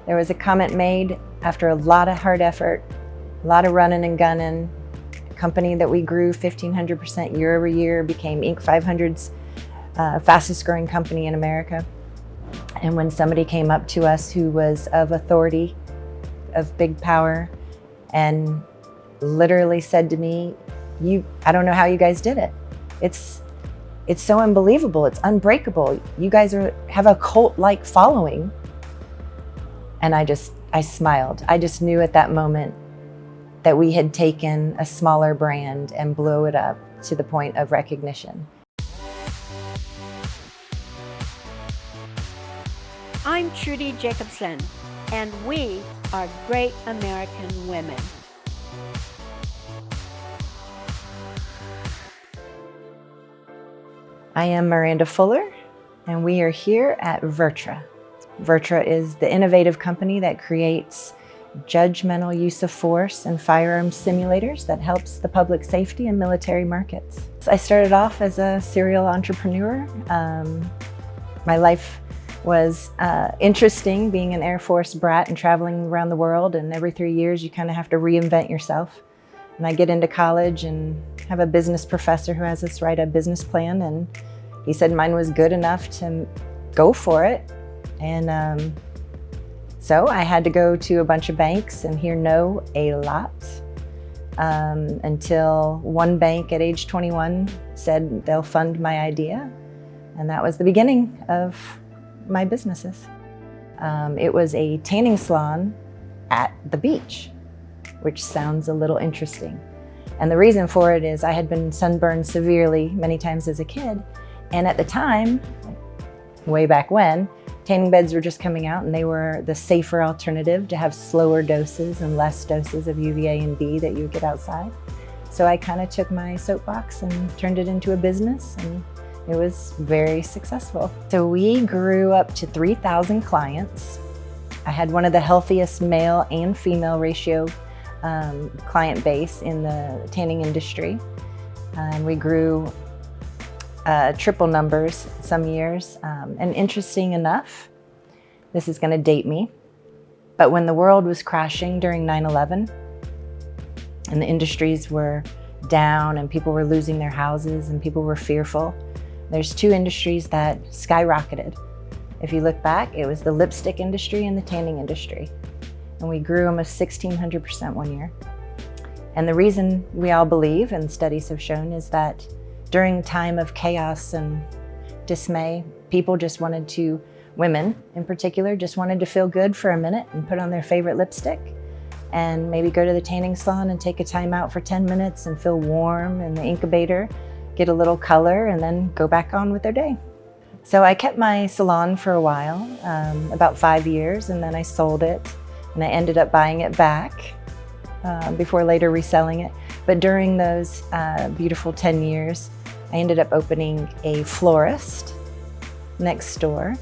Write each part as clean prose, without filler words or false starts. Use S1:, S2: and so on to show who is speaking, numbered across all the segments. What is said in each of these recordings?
S1: There was a comment made after a lot of hard effort, a lot of running and gunning. A company that we grew 1,500% year over year, became Inc. 500's fastest growing company in America. And when somebody came up to us who was of authority, of big power, and literally said to me, I don't know how you guys did it. It's so unbelievable. It's unbreakable. You guys have a cult-like following. And I smiled. I just knew at that moment that we had taken a smaller brand and blew it up to the point of recognition.
S2: I'm Trudy Jacobson, and we are Great American Women.
S1: I am Miranda Fuller, and we are here at Virtra. Virtra is the innovative company that creates judgmental use of force and firearms simulators that helps the public safety and military markets. I started off as a serial entrepreneur. My life was interesting, being an Air Force brat and traveling around the world, and every 3 years you kind of have to reinvent yourself. And I get into college and have a business professor who has us write a business plan, and he said mine was good enough to go for it. And so I had to go to a bunch of banks and hear no a lot until one bank at age 21 said they'll fund my idea. And that was the beginning of my businesses. It was a tanning salon at the beach, which sounds a little interesting. And the reason for it is I had been sunburned severely many times as a kid. And at the time, way back when, tanning beds were just coming out, and they were the safer alternative to have slower doses and less doses of UVA and B that you would get outside. So I kind of took my soapbox and turned it into a business, and it was very successful. So we grew up to 3,000 clients. I had one of the healthiest male and female ratio client base in the tanning industry. And we grew triple numbers some years. And interesting enough, this is going to date me, but when the world was crashing during 9/11 and the industries were down and people were losing their houses and people were fearful, there's two industries that skyrocketed. If you look back, it was the lipstick industry and the tanning industry. And we grew almost 1,600% one year. And the reason we all believe, and studies have shown, is that during time of chaos and dismay, people just wanted to, women in particular, just wanted to feel good for a minute and put on their favorite lipstick and maybe go to the tanning salon and take a time out for 10 minutes and feel warm in the incubator, get a little color, and then go back on with their day. So I kept my salon for a while, about 5 years, and then I sold it, and I ended up buying it back before later reselling it. But during those beautiful 10 years, I ended up opening a florist next door.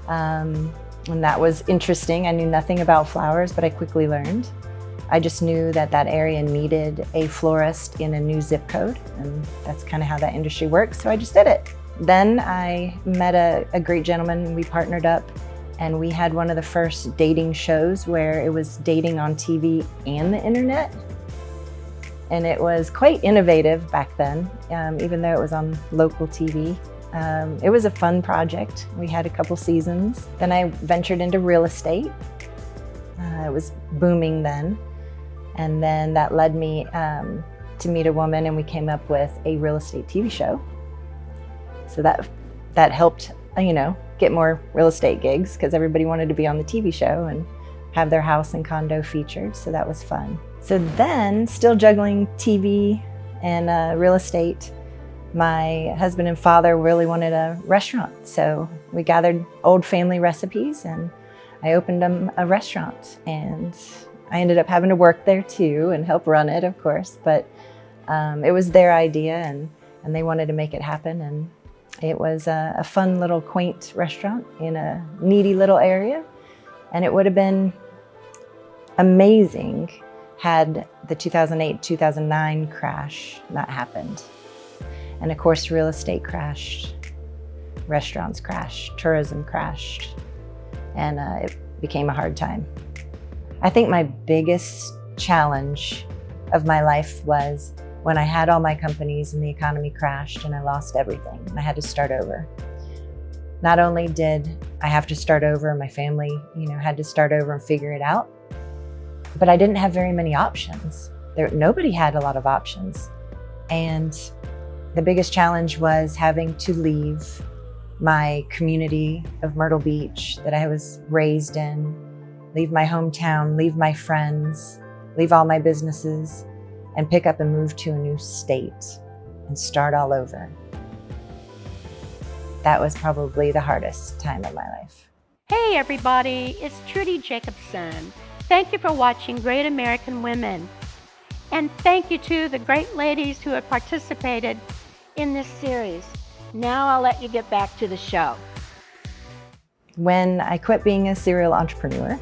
S1: And that was interesting. I knew nothing about flowers, but I quickly learned. I just knew that that area needed a florist in a new zip code, and that's kind of how that industry works, so I just did it. Then I met a great gentleman, and we partnered up, and we had one of the first dating shows where it was dating on TV and the internet. And it was quite innovative back then, even though it was on local TV. It was a fun project. We had a couple seasons. Then I ventured into real estate. It was booming then. And then that led me to meet a woman, and we came up with a real estate TV show. So that helped, get more real estate gigs, because everybody wanted to be on the TV show and have their house and condo featured, so that was fun. So then, still juggling TV and real estate, my husband and father really wanted a restaurant. So we gathered old family recipes, and I opened them a restaurant. And I ended up having to work there too and help run it, of course. But it was their idea, and they wanted to make it happen. And it was a fun little quaint restaurant in a needy little area. And it would have been amazing had the 2008-2009 crash not happened. And of course, real estate crashed, restaurants crashed, tourism crashed. And became a hard time. I think my biggest challenge of my life was when I had all my companies and the economy crashed and I lost everything and I had to start over. Not only did I have to start over, my family, had to start over and figure it out, but I didn't have very many options. Nobody had a lot of options. And the biggest challenge was having to leave my community of Myrtle Beach that I was raised in, leave my hometown, leave my friends, leave all my businesses, and pick up and move to a new state and start all over. That was probably the hardest time of my life.
S2: Hey everybody, it's Trudy Jacobson. Thank you for watching Great American Women. And thank you to the great ladies who have participated in this series. Now I'll let you get back to the show.
S1: When I quit being a serial entrepreneur,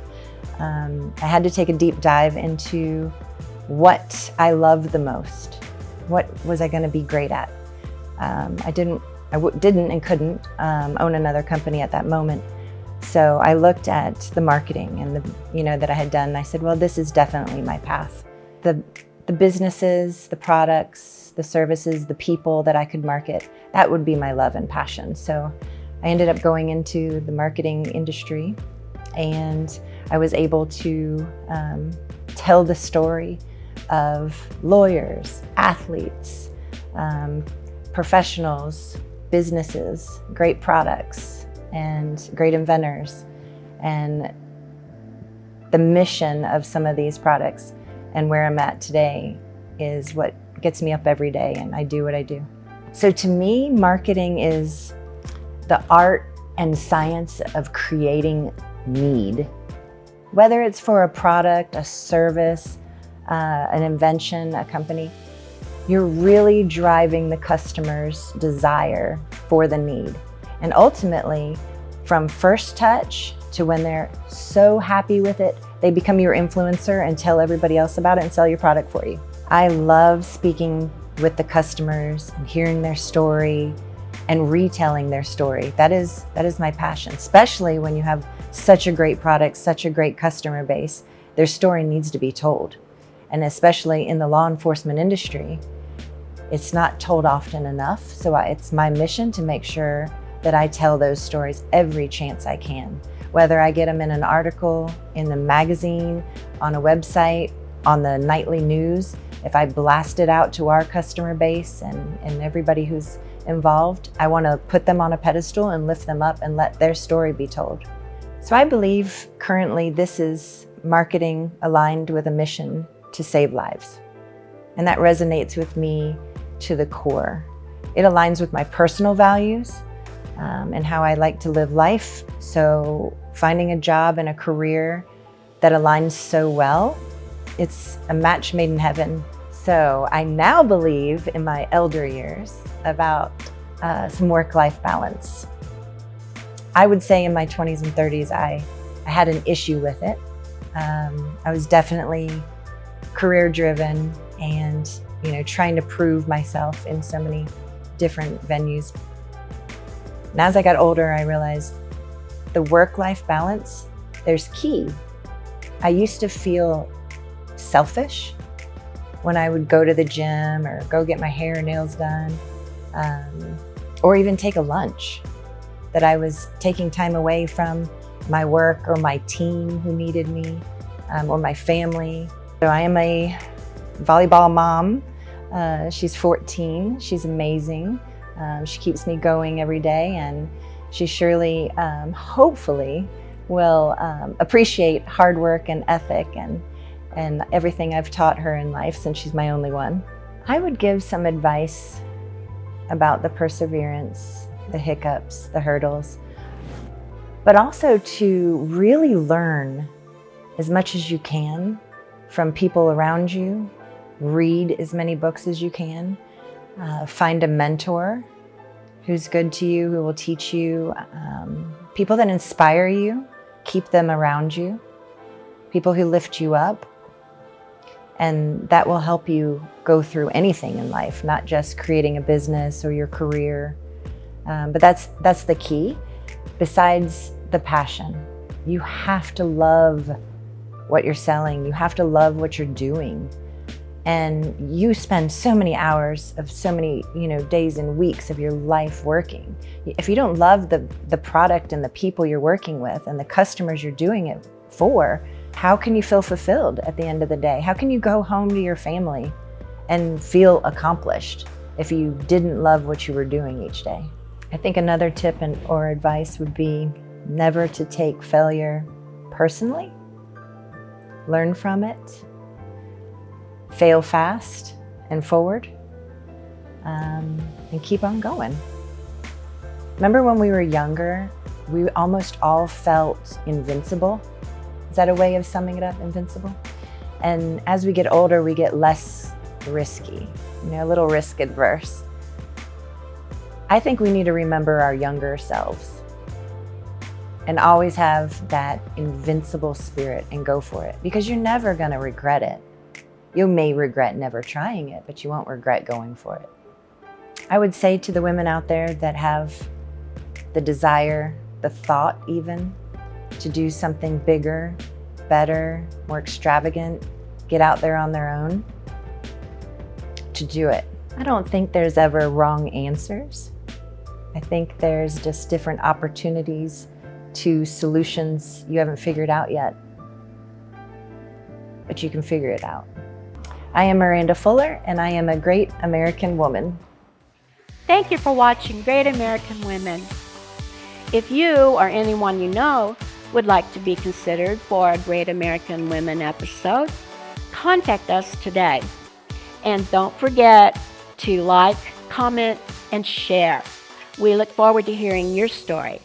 S1: I had to take a deep dive into what I loved the most. What was I going to be great at? I didn't and couldn't own another company at that moment. So I looked at the marketing and that I had done. And I said, well, this is definitely my path. The businesses, the products, the services, the people that I could market, that would be my love and passion. So I ended up going into the marketing industry, and I was able to tell the story of lawyers, athletes, professionals, businesses, great products, and great inventors. And the mission of some of these products and where I'm at today is what gets me up every day, and I do what I do. So to me, marketing is the art and science of creating need. Whether it's for a product, a service, an invention, a company, you're really driving the customer's desire for the need. And ultimately, from first touch to when they're so happy with it, they become your influencer and tell everybody else about it and sell your product for you. I love speaking with the customers and hearing their story and retelling their story. That is my passion, especially when you have such a great product, such a great customer base. Their story needs to be told. And especially in the law enforcement industry, it's not told often enough. So it's my mission to make sure that I tell those stories every chance I can. Whether I get them in an article, in the magazine, on a website, on the nightly news, if I blast it out to our customer base and everybody who's involved, I want to put them on a pedestal and lift them up and let their story be told. So I believe currently this is marketing aligned with a mission to save lives. And that resonates with me to the core. It aligns with my personal values and how I like to live life. So finding a job and a career that aligns so well, it's a match made in heaven. So I now believe in my elder years about some work-life balance. I would say in my 20s and 30s, I had an issue with it. I was definitely career-driven and trying to prove myself in so many different venues. And as I got older, I realized the work-life balance, there's key. I used to feel selfish when I would go to the gym or go get my hair and nails done, or even take a lunch, that I was taking time away from my work or my team who needed me, or my family. So I am a volleyball mom. She's 14, she's amazing. She keeps me going every day, and she surely, hopefully, will appreciate hard work and ethic and everything I've taught her in life since she's my only one. I would give some advice about the perseverance, the hiccups, the hurdles, but also to really learn as much as you can from people around you. Read as many books as you can. Find a mentor who's good to you, who will teach you. People that inspire you, keep them around you. People who lift you up. And that will help you go through anything in life, not just creating a business or your career. But that's the key. Besides the passion, You have to love what you're selling. You have to love what you're doing. And you spend so many hours of so many, days and weeks of your life working. If you don't love the product and the people you're working with and the customers you're doing it for, how can you feel fulfilled at the end of the day? How can you go home to your family and feel accomplished if you didn't love what you were doing each day? I think another tip or advice would be never to take failure personally. Learn from it. Fail fast and forward, and keep on going. Remember when we were younger, we almost all felt invincible? Is that a way of summing it up, invincible? And as we get older, we get less risky, a little risk adverse. I think we need to remember our younger selves and always have that invincible spirit and go for it, because you're never going to regret it. You may regret never trying it, but you won't regret going for it. I would say to the women out there that have the desire, the thought even, to do something bigger, better, more extravagant, get out there on their own, to do it. I don't think there's ever wrong answers. I think there's just different opportunities to solutions you haven't figured out yet, but you can figure it out. I am Miranda Fuller, and I am a great American woman.
S2: Thank you for watching Great American Women. If you or anyone you know would like to be considered for a Great American Women episode, contact us today. And don't forget to like, comment, and share. We look forward to hearing your story.